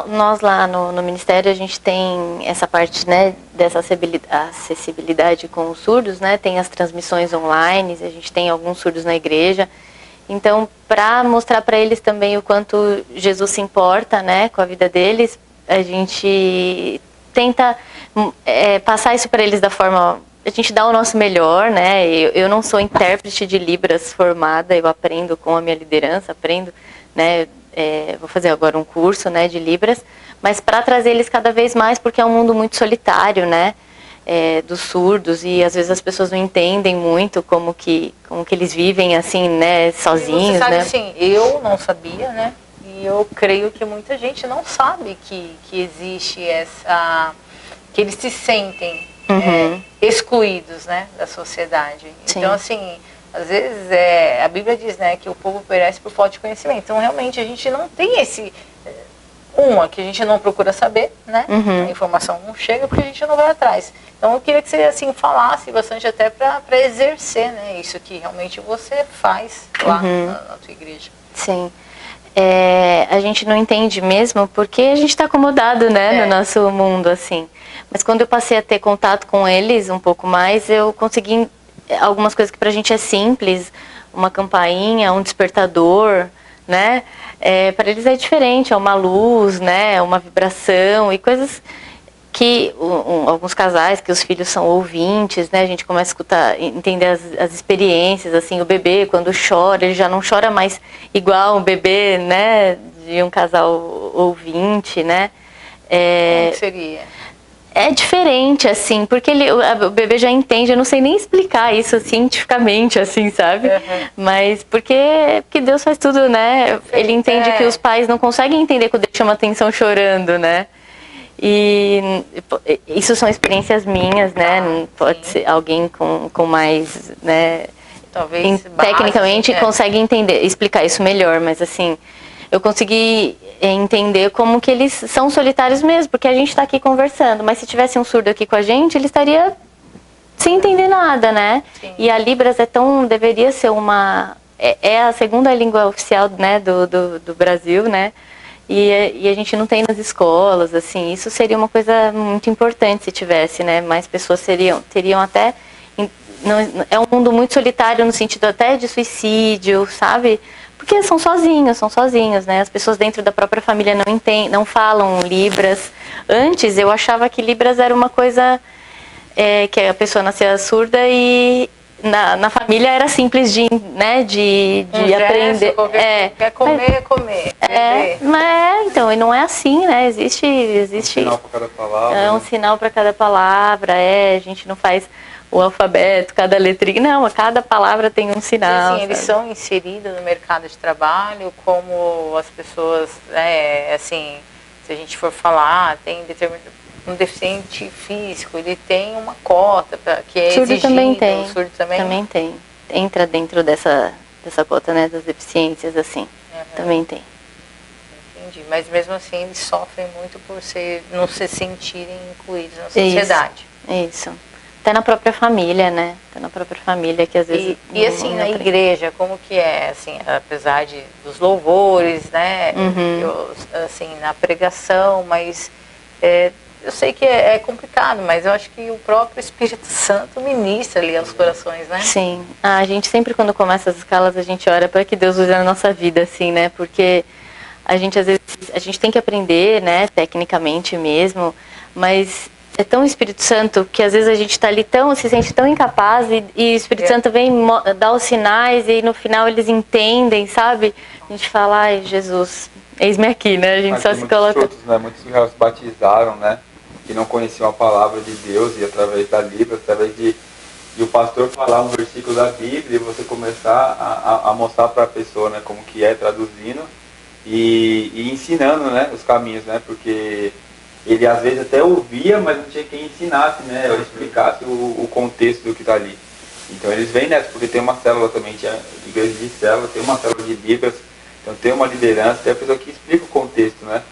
Speaker 2: Nós lá no Ministério, a gente tem essa parte, né, dessa acessibilidade com os surdos, né? Tem as transmissões online, a gente tem alguns surdos na igreja. Então, para mostrar para eles também o quanto Jesus se importa, né, com a vida deles, a gente tenta passar isso para eles da forma... A gente dá o nosso melhor, né? Eu não sou intérprete de Libras formada, eu aprendo com a minha liderança, né? Vou fazer agora um curso, né, de Libras, mas para trazer eles cada vez mais, porque é um mundo muito solitário, né? Dos surdos, e às vezes as pessoas não entendem muito como que eles vivem assim, né, sozinhos,
Speaker 1: e você sabe,
Speaker 2: né?
Speaker 1: Assim, eu não sabia, né? E eu creio que muita gente não sabe que existe essa... que eles se sentem excluídos, né, da sociedade.
Speaker 2: Sim.
Speaker 1: Então, assim, às vezes a Bíblia diz, né, que o povo perece por falta de conhecimento. Então, realmente, a gente não tem esse... que a gente não procura saber, né? A informação não chega porque a gente não vai atrás. Então, eu queria que você, assim, falasse bastante até para exercer, né, isso que realmente você faz lá na tua igreja.
Speaker 2: Sim. A gente não entende mesmo porque a gente está acomodado, né, no nosso mundo, assim. Mas quando eu passei a ter contato com eles um pouco mais, eu consegui algumas coisas que pra gente é simples, uma campainha, um despertador, né? Para eles é diferente, é uma luz, né? Uma vibração e coisas que alguns casais que os filhos são ouvintes, né? A gente começa a escutar, entender as experiências, assim, o bebê quando chora, ele já não chora mais igual um bebê, né? De um casal ouvinte, né?
Speaker 1: Como que seria?
Speaker 2: É diferente, assim, porque o bebê já entende, eu não sei nem explicar isso cientificamente, assim, sabe? Mas porque Deus faz tudo, né? Ele entende que os pais não conseguem entender quando ele chama atenção chorando, né? E isso são experiências minhas, né? Não pode ser alguém com mais, né?
Speaker 1: Talvez
Speaker 2: tecnicamente consegue entender, explicar isso melhor, mas assim, eu consegui entender como que eles são solitários mesmo, porque a gente está aqui conversando, mas se tivesse um surdo aqui com a gente, ele estaria sem entender nada, né?
Speaker 1: Sim.
Speaker 2: E a Libras deveria ser a segunda língua oficial, né, do Brasil, né? E a gente não tem nas escolas, assim, isso seria uma coisa muito importante se tivesse, né? Mais pessoas teriam até... É um mundo muito solitário no sentido até de suicídio, sabe? Porque são sozinhos, né? As pessoas dentro da própria família não falam Libras. Antes eu achava que Libras era uma coisa que a pessoa nascia surda e na família era simples de aprender.
Speaker 1: Quer comer, comer.
Speaker 2: Então, e não é assim, né? Existe
Speaker 3: um sinal para cada palavra.
Speaker 2: Um sinal para cada palavra, a gente não faz o alfabeto, cada letrinha. Não, cada palavra tem um sinal.
Speaker 1: Sim, eles são inseridos no mercado de trabalho, como as pessoas, assim, se a gente for falar, tem um deficiente físico, ele tem uma cota que é
Speaker 2: surdo
Speaker 1: exigida.
Speaker 2: Também tem.
Speaker 1: O surdo também
Speaker 2: tem. Entra dentro dessa cota, né, das deficiências, assim. Também tem.
Speaker 1: Entendi. Mas mesmo assim eles sofrem muito por não se sentirem incluídos na sociedade.
Speaker 2: Isso. Até na própria família, né? Até na própria família, que às vezes...
Speaker 1: E assim, na igreja, como que é? Assim, apesar dos louvores, né? Assim, na pregação, mas... eu sei que é complicado, mas eu acho que o próprio Espírito Santo ministra ali aos corações, né?
Speaker 2: Sim. A gente sempre, quando começa as escalas, a gente ora para que Deus use na nossa vida, assim, né? Porque a gente, às vezes, a gente tem que aprender, né? Tecnicamente mesmo, mas... É tão Espírito Santo que às vezes a gente está ali se sente tão incapaz e o Espírito Santo vem dar os sinais e no final eles entendem, sabe? A gente fala, ai Jesus, eis-me aqui, né? A gente só se coloca...
Speaker 3: Outros, né? Muitos já se batizaram, né? Que não conheciam a palavra de Deus e através da Bíblia, através de o pastor falar um versículo da Bíblia e você começar a mostrar para a pessoa, né? Como que é, traduzindo e ensinando, né? Os caminhos, né? Porque... ele às vezes até ouvia, mas não tinha quem ensinasse, né, ou explicasse o contexto do que está ali. Então eles vêm nessa, porque tem uma célula também, tinha igreja de célula, tem uma célula de Libras, então tem uma liderança, tem a pessoa que explica o contexto, né.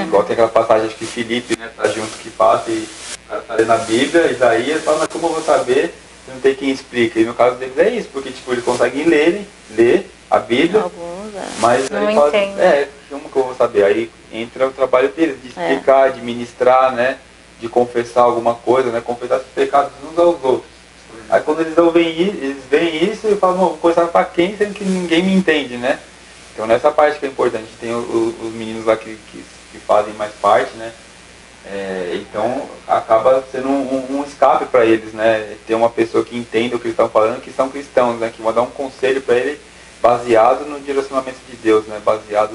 Speaker 3: Igual tem aquela passagem, acho que Filipe, né, tá junto que passa e o cara tá lendo a Bíblia, Isaías, fala, mas como eu vou saber se não tem quem explica? E no caso deles é isso, porque tipo, eles conseguem ler a Bíblia,
Speaker 2: Alguns,
Speaker 3: mas
Speaker 1: Não
Speaker 3: aí fala,
Speaker 1: entendem.
Speaker 3: como que eu vou saber? Aí entra o trabalho deles, de explicar, de ministrar, né, de confessar alguma coisa, né, confessar os pecados uns aos outros. Aí quando eles veem isso, eu falo, vou confessar pra quem, sendo que ninguém me entende, né? Então nessa parte que é importante, tem os meninos lá que fazem mais parte, né? Então acaba sendo um escape para eles, né? Ter uma pessoa que entenda o que eles estão falando, que são cristãos, né? Que vão dar um conselho para ele baseado no direcionamento de Deus, né? Baseado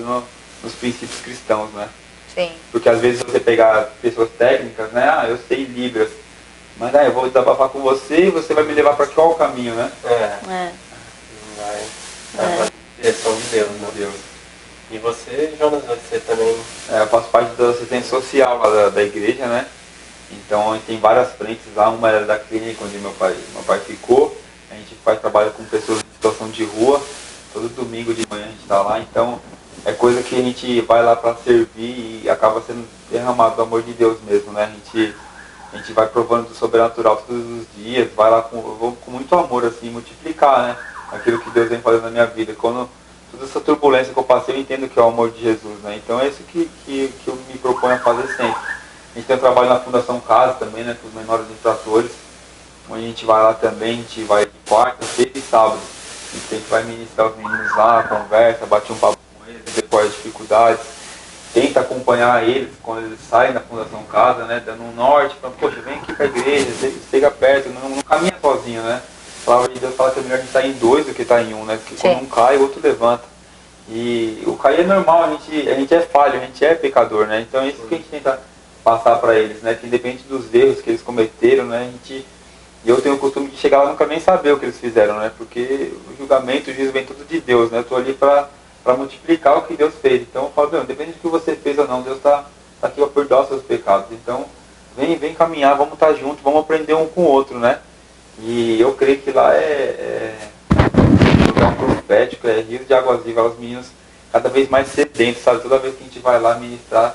Speaker 3: nos princípios cristãos, né?
Speaker 1: Sim.
Speaker 3: Porque às vezes você pegar pessoas técnicas, né? Ah, eu sei Libras, mas eu vou desabafar com você e você vai me levar para qual caminho, né?
Speaker 4: Vai. Direção de Deus, né?
Speaker 3: Deus.
Speaker 4: E você, Jonas, você também...
Speaker 3: Eu faço parte da assistência social lá da igreja, né? Então a gente tem várias frentes lá, uma era da clínica onde meu pai ficou, a gente faz trabalho com pessoas em situação de rua, todo domingo de manhã a gente está lá, então é coisa que a gente vai lá para servir e acaba sendo derramado do amor de Deus mesmo, né? A gente vai provando do sobrenatural todos os dias, vai lá com muito amor assim, multiplicar, né? Aquilo que Deus vem fazendo na minha vida. Quando toda essa turbulência que eu passei, eu entendo que é o amor de Jesus, né? Então é isso que eu me proponho a fazer sempre. A gente tem um trabalho na Fundação Casa também, né? Com os menores infratores, onde a gente vai lá também, a gente vai de quarta, sexta e sábado. A gente sempre vai ministrar os meninos lá, conversa, bate um papo com eles, depois as dificuldades. Tenta acompanhar eles quando eles saem da Fundação Casa, né? Dando um norte, falando, poxa, vem aqui pra igreja, chega perto, não caminha sozinho, né? A palavra de Deus fala que é melhor a gente estar em dois do que estar em um, né? Porque quando um cai, o outro levanta. E o cair é normal, a gente é falho, a gente é pecador, né? Então é isso que a gente tenta passar para eles, né? Que independente dos erros que eles cometeram, né? E eu tenho o costume de chegar lá e nunca nem saber o que eles fizeram, né? Porque o julgamento, o juízo vem tudo de Deus, né? Eu tô ali para multiplicar o que Deus fez. Então eu falo, meu, independente do que você fez ou não, Deus tá aqui para perdoar os seus pecados. Então vem caminhar, vamos estar juntos, vamos aprender um com o outro, né? E eu creio que lá é lugar profético, é rio de águas vivas, os meninos cada vez mais sedentos, sabe? Toda vez que a gente vai lá ministrar,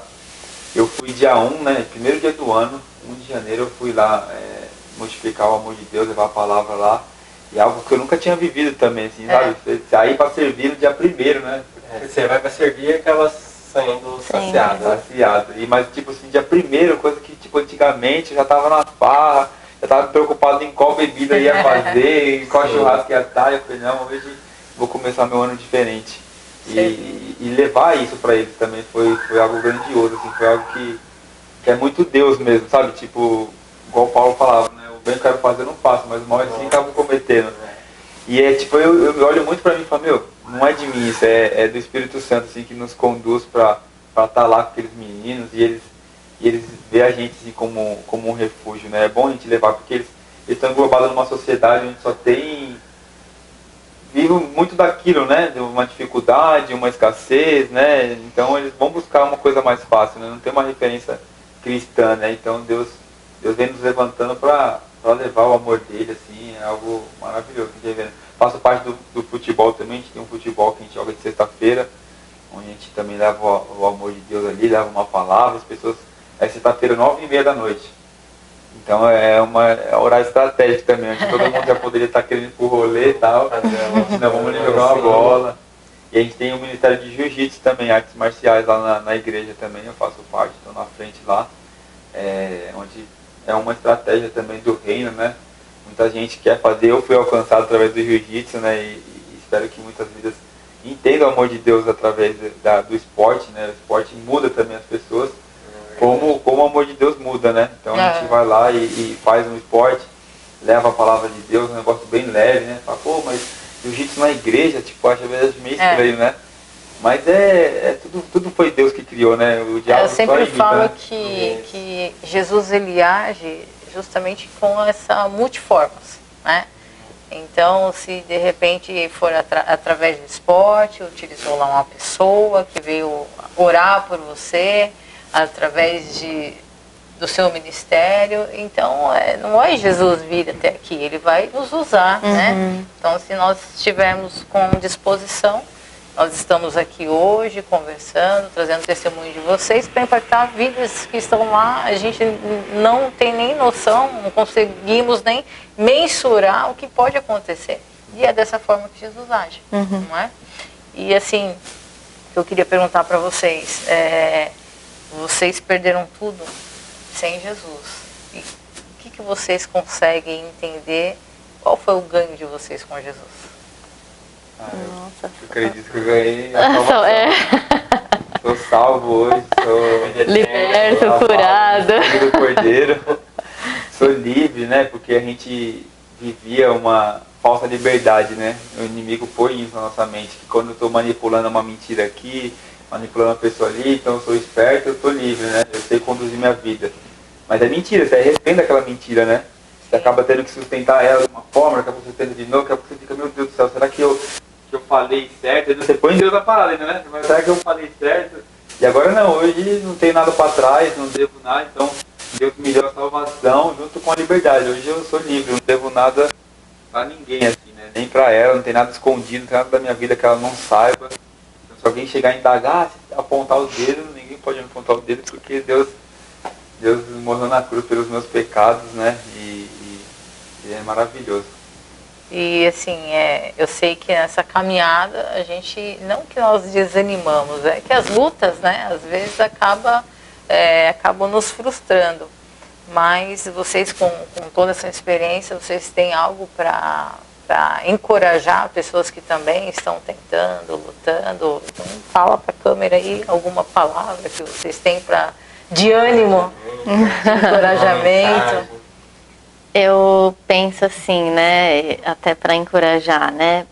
Speaker 3: eu fui dia 1, né? Primeiro dia do ano, 1 de janeiro, eu fui lá multiplicar o amor de Deus, levar a palavra lá. E algo que eu nunca tinha vivido também, assim, sabe? Você sair para servir no dia 1º, né?
Speaker 4: Você vai para servir e acaba saindo saciado.
Speaker 3: Saciado. Mas tipo assim, dia 1º, coisa que tipo antigamente eu já tava na farra, já tava preocupado em qual bebida ia fazer, em qual churrasco ia estar. Eu falei, não, hoje vou começar meu ano diferente. E levar isso para eles também foi algo grandioso, assim, foi algo que é muito Deus mesmo, sabe? Tipo, igual o Paulo falava, né? O bem que eu quero fazer eu não faço, mas o mal eles acabam cometendo. E é tipo, eu olho muito para mim e falo, meu, não é de mim isso, é do Espírito Santo assim, que nos conduz para estar lá com aqueles meninos e eles veem a gente assim, como um refúgio, né? É bom a gente levar, porque eles estão englobados numa sociedade onde só tem... Vive muito daquilo, né? De uma dificuldade, uma escassez, né? Então eles vão buscar uma coisa mais fácil, né? Não tem uma referência cristã, né? Então Deus vem nos levantando para levar o amor dele, assim, é algo maravilhoso. A gente vê. Faço parte do futebol também, a gente tem um futebol que a gente joga de sexta-feira, onde a gente também leva o amor de Deus ali, leva uma palavra, as pessoas... É sexta-feira, 9h30 da noite. Então é um horário estratégico também, onde todo mundo já poderia estar querendo ir pro rolê e tal. Não, vamos ali jogar uma bola. E a gente tem o Ministério de Jiu-Jitsu também, artes marciais lá na igreja também, eu faço parte, estou na frente lá. Onde é uma estratégia também do reino, né? Muita gente quer fazer, eu fui alcançado através do Jiu-Jitsu, né? E espero que muitas vidas entendam o amor de Deus através do esporte, né? O esporte muda também as pessoas. Como o amor de Deus muda, né? Então a gente vai lá e faz um esporte, leva a palavra de Deus, um negócio bem leve, né? Fala, pô, mas jiu-jitsu na igreja, tipo, acho às vezes meio estranho, né? Mas tudo foi Deus que criou, né? O diabo
Speaker 1: eu sempre
Speaker 3: só
Speaker 1: falo,
Speaker 3: né?
Speaker 1: que Jesus ele age justamente com essa multiformas, né? Então, se de repente for através do esporte, utilizou lá uma pessoa que veio orar por você, através do seu ministério, então não vai Jesus vir até aqui, ele vai nos usar, né? Então se nós estivermos com disposição, Nós estamos aqui hoje conversando, trazendo testemunho de vocês para impactar vidas que estão lá. A gente não tem nem noção, não conseguimos nem mensurar o que pode acontecer. E é dessa forma que Jesus age, não é? E assim, eu queria perguntar para vocês, vocês perderam tudo sem Jesus. E o que vocês conseguem entender? Qual foi o ganho de vocês com Jesus?
Speaker 3: Eu acredito que eu ganhei a salvação. Sou salvo hoje, sou
Speaker 2: liberto, curado.
Speaker 3: Filho do Cordeiro. Sou livre, né? Porque a gente vivia uma falsa liberdade, né? O inimigo põe isso na nossa mente, que quando eu estou manipulando uma mentira aqui, manipulando uma pessoa ali, então eu sou esperto, eu estou livre, né? Eu sei conduzir minha vida. Mas é mentira, você é refém daquela mentira, né? Você acaba tendo que sustentar ela de uma forma, daqui a pouco você tenta de novo, daqui a pouco você fica, meu Deus do céu, será que eu falei certo? Você põe Deus na parada ainda, né? Mas será que eu falei certo? E agora não, hoje não tenho nada para trás, não devo nada, então Deus me deu a salvação junto com a liberdade. Hoje eu sou livre, não devo nada para ninguém, assim, né? Nem para ela, não tem nada escondido, não tem nada da minha vida que ela não saiba. Então, se alguém chegar e indagar, apontar o dedo, ninguém pode me apontar o dedo, porque Deus morreu na cruz pelos meus pecados, né? E é maravilhoso.
Speaker 1: E assim, eu sei que nessa caminhada a gente, não que nós desanimamos, é que as lutas, né, às vezes acabam nos frustrando. Mas vocês com toda essa experiência, vocês têm algo para encorajar pessoas que também estão tentando, lutando? Então fala para a câmera aí alguma palavra que vocês têm de ânimo, de encorajamento.
Speaker 2: Eu penso assim, né, até para encorajar, né,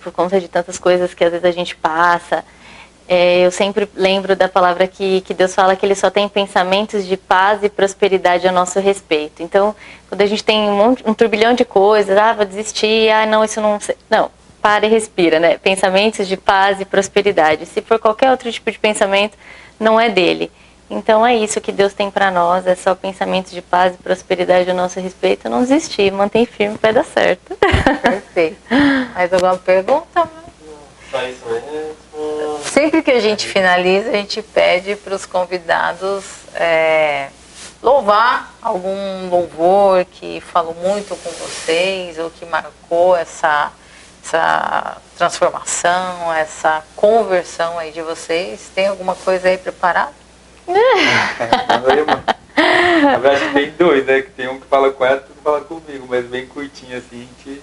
Speaker 2: por conta de tantas coisas que às vezes a gente passa, eu sempre lembro da palavra que Deus fala que Ele só tem pensamentos de paz e prosperidade a nosso respeito. Então, quando a gente tem um turbilhão de coisas, vou desistir, não, isso não... Não, para e respira, né, pensamentos de paz e prosperidade. Se for qualquer outro tipo de pensamento, não é dele. Então é isso que Deus tem para nós, é só pensamentos de paz e prosperidade a nosso respeito. Não desistir, mantém firme, vai dar certo.
Speaker 1: Perfeito. Mais alguma pergunta?
Speaker 4: Só isso mesmo.
Speaker 1: Sempre que a gente finaliza, a gente pede para os convidados louvar algum louvor que falou muito com vocês ou que marcou essa transformação, essa conversão aí de vocês. Tem alguma coisa aí preparada?
Speaker 3: Na verdade tem dois, né? Que tem um que fala com ela e outro que fala comigo, mas bem curtinho assim, a gente...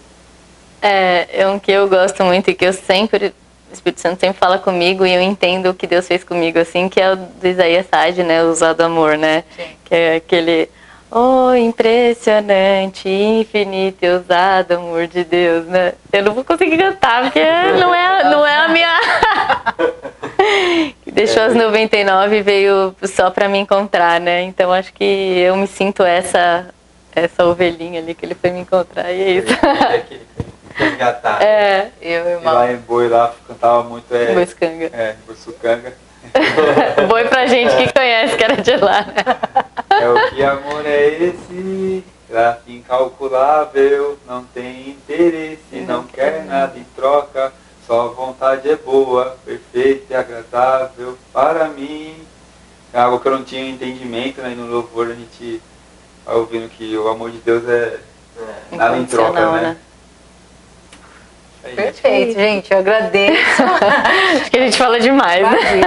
Speaker 2: É um que eu gosto muito e que o Espírito Santo sempre fala comigo e eu entendo o que Deus fez comigo, assim, que é o do Isaías Sade, né? O Usado Amor, né? Sim. Que é aquele... Oh, impressionante, infinito e ousado amor de Deus, né? Eu não vou conseguir cantar, porque não é a minha... Deixou as 99 e veio só pra me encontrar, né? Então acho que eu me sinto essa ovelhinha ali que ele foi me encontrar e é isso.
Speaker 4: Resgatar.
Speaker 1: Eu, irmão.
Speaker 3: E lá em Boi, lá cantava muito...
Speaker 2: Boiscanga.
Speaker 3: Boiscanga.
Speaker 2: Boi pra gente que conhece, que era de lá, né?
Speaker 3: O que amor é esse? Graça incalculável, não tem interesse, não quer nada em troca, só vontade é boa, perfeita e agradável para mim. É algo que eu não tinha entendimento, né? E no louvor a gente vai ouvindo que o amor de Deus é nada em troca, né?
Speaker 1: Perfeito, gente, eu agradeço.
Speaker 2: Acho que a gente fala demais, né?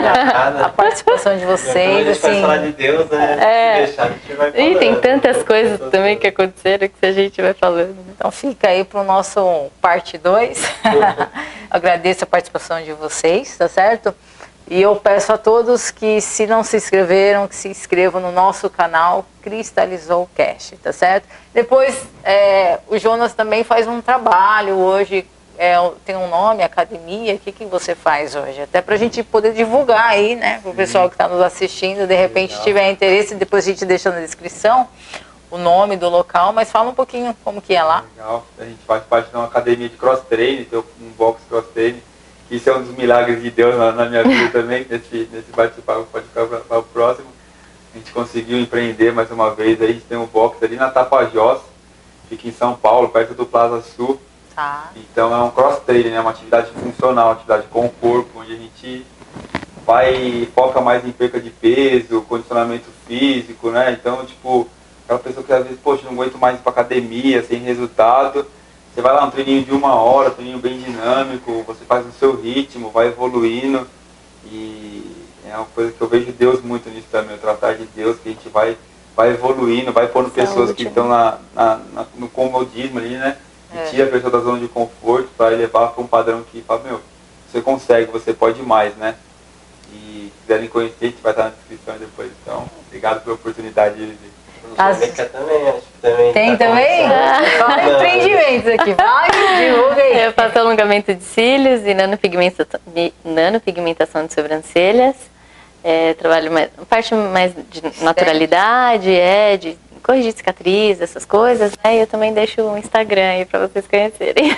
Speaker 1: A participação de vocês.
Speaker 4: A gente vai falar de Deus, né? Se deixar, a gente vai falando.
Speaker 2: E tem tantas coisas também que aconteceram que a gente vai falando. Né?
Speaker 1: Então fica aí pro nosso parte 2. Agradeço a participação de vocês, tá certo? E eu peço a todos que, se não se inscreveram, que se inscrevam no nosso canal Cristalizou Cast, tá certo? Depois, o Jonas também faz um trabalho hoje. Tem um nome, academia, o que você faz hoje? Até para a gente poder divulgar aí, né, para o pessoal que está nos assistindo, de repente tiver interesse, depois a gente deixa na descrição o nome do local, mas fala um pouquinho como que é lá. Legal,
Speaker 3: a gente faz parte de uma academia de cross-training, tem um box cross-training, isso é um dos milagres de Deus na minha vida também, nesse bate-papo, pode ficar para o próximo. A gente conseguiu empreender mais uma vez, aí a gente tem um box ali na Tapajós, fica em São Paulo, perto do Plaza Sul.
Speaker 1: Tá.
Speaker 3: Então é um cross-training, né? Uma atividade funcional, uma atividade com o corpo, onde a gente foca mais em perca de peso, condicionamento físico, né? Então, tipo, aquela pessoa que às vezes, poxa, não aguento mais ir pra academia, sem resultado. Você vai lá, um treininho de 1 hora, um treininho bem dinâmico, você faz no seu ritmo, vai evoluindo. E é uma coisa que eu vejo Deus muito nisso também, o tratar de Deus, que a gente vai evoluindo, vai pondo pessoas que estão no comodismo ali, né? E tira a pessoa da zona de conforto para levar para um padrão que fala, meu, você consegue, você pode mais, né? E se quiserem conhecer, a gente vai estar na descrição depois. Então, obrigado pela oportunidade de vir.
Speaker 4: Angélica também, acho que também.
Speaker 1: Tem
Speaker 4: tá
Speaker 1: também? Fala empreendimentos aqui, vai, divulga aí.
Speaker 2: Eu faço alongamento de cílios e nanopigmentação de sobrancelhas. Trabalho mais, parte mais de naturalidade, de corrigir cicatriz, essas coisas, né? E eu também deixo o Instagram aí pra vocês conhecerem.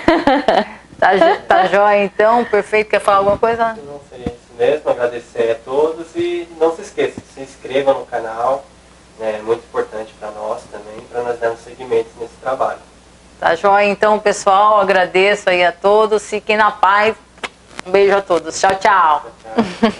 Speaker 1: Tá jóia então, perfeito. Quer falar alguma coisa?
Speaker 4: Não sei, isso mesmo, agradecer a todos e não se esqueça, se inscreva no canal, né? É muito importante para nós também, para nós darmos seguimento nesse trabalho.
Speaker 1: Tá jóia então, pessoal, agradeço aí a todos, fiquem na paz. Um beijo a todos, tchau, tchau.
Speaker 4: Tchau.